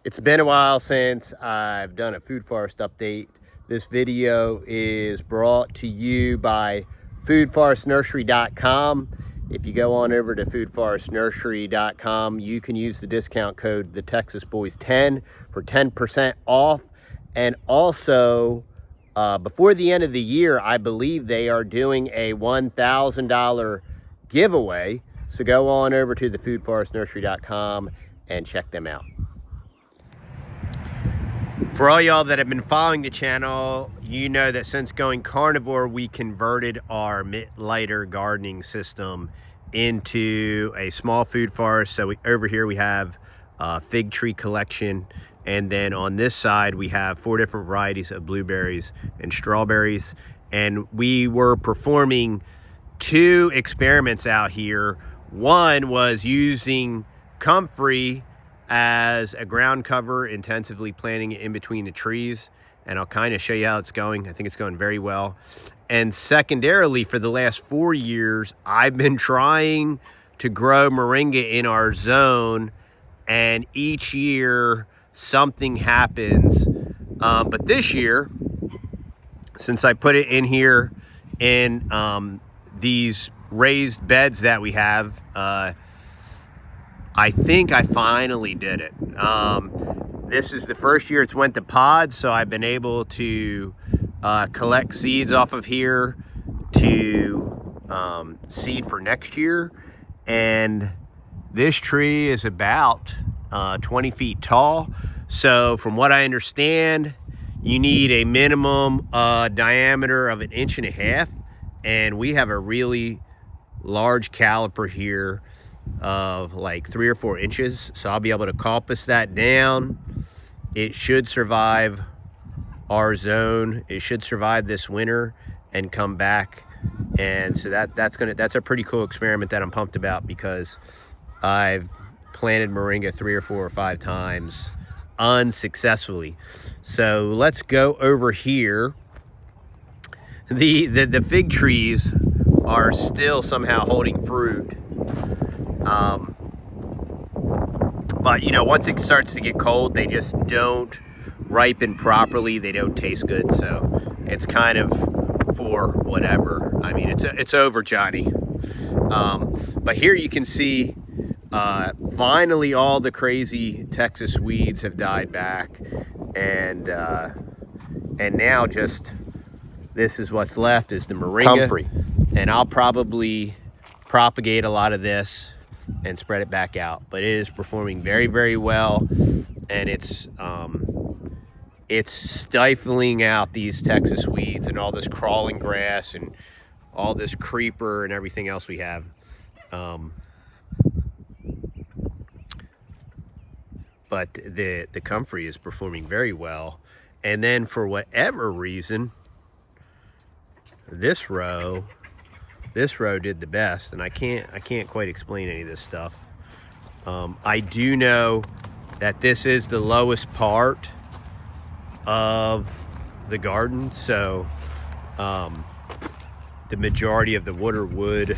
It's been a while since I've done a food forest update. This video is brought to you by foodforestnursery.com. If you go on over to foodforestnursery.com, you can use the discount code TheTexasBoys-10 for 10% off. And also, before the end of the year, I believe they are doing a $1,000 giveaway. So go on over to the foodforestnursery.com and check them out. For all y'all that have been following the channel, you know that since going carnivore, we converted our lighter gardening system into a small food forest. So over here we have a fig tree collection, and then on this side we have 4 different varieties of blueberries and strawberries. And we were performing 2 experiments out here. One was using comfrey as a ground cover, intensively planting it in between the trees, and I'll kind of show you how it's going. I think it's going very well. And secondarily, for the last 4 years, I've been trying to grow moringa in our zone, and each year something happens. But this year, since I put it in here in these raised beds that we have, I think I finally did it. This is the first year it's went to pods, so I've been able to collect seeds off of here to seed for next year. And this tree is about 20 feet tall. So from what I understand, you need a minimum diameter of 1.5 inches. And we have a really large caliper here of like 3 or 4 inches, so I'll be able to coppice that down. It should survive our zone. It should survive this winter and come back. And so that's a pretty cool experiment that I'm pumped about, because I've planted moringa 3 or 4 or 5 times unsuccessfully. So let's go over here. The fig trees are still somehow holding fruit. But you know, once it starts to get cold, they just don't ripen properly. They don't taste good. So it's kind of for whatever. I mean, it's over, Johnny. But here you can see, finally all the crazy Texas weeds have died back, and now just this is what's left is the moringa. Comfrey. And I'll probably propagate a lot of this and spread it back out, but it is performing very, very well, and it's stifling out these Texas weeds and all this crawling grass and all this creeper and everything else we have. But the comfrey is performing very well. And then for whatever reason, this row did the best, and I can't quite explain any of this stuff. I do know that this is the lowest part of the garden, so the majority of the water would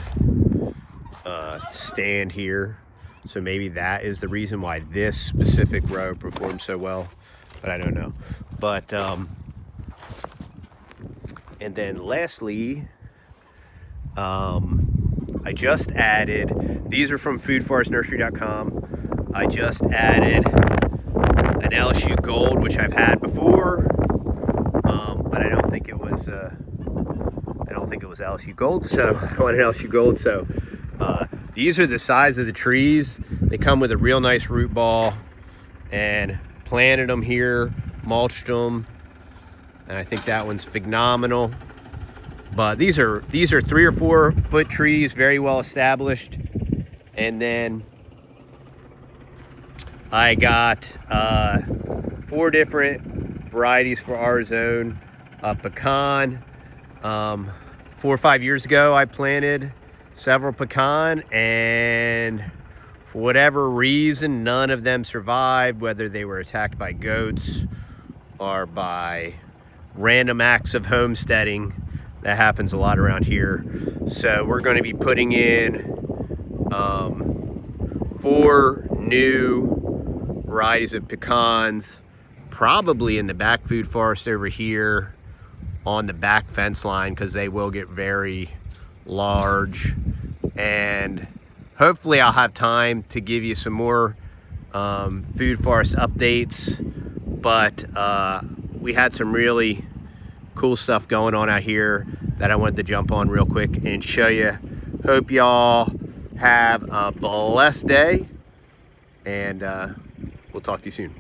stand here. So maybe that is the reason why this specific row performed so well, but I don't know. But and then lastly, I just added, these are from foodforestnursery.com. I just added an LSU Gold, which I've had before, but I don't think it was LSU Gold. So I wanted LSU Gold. So these are the size of the trees. They come with a real nice root ball, and planted them here, mulched them, and I think that one's phenomenal. But these are 3 or 4 foot trees, very well established. And then I got 4 different varieties for our zone. Pecan. 4 or 5 years ago, I planted several pecan, and for whatever reason, none of them survived, whether they were attacked by goats or by random acts of homesteading. That happens a lot around here. So we're going to be putting in 4 new varieties of pecans, probably in the back food forest over here on the back fence line, because they will get very large. And hopefully I'll have time to give you some more food forest updates. But we had some really cool stuff going on out here that I wanted to jump on real quick and show you. Hope y'all have a blessed day, and we'll talk to you soon.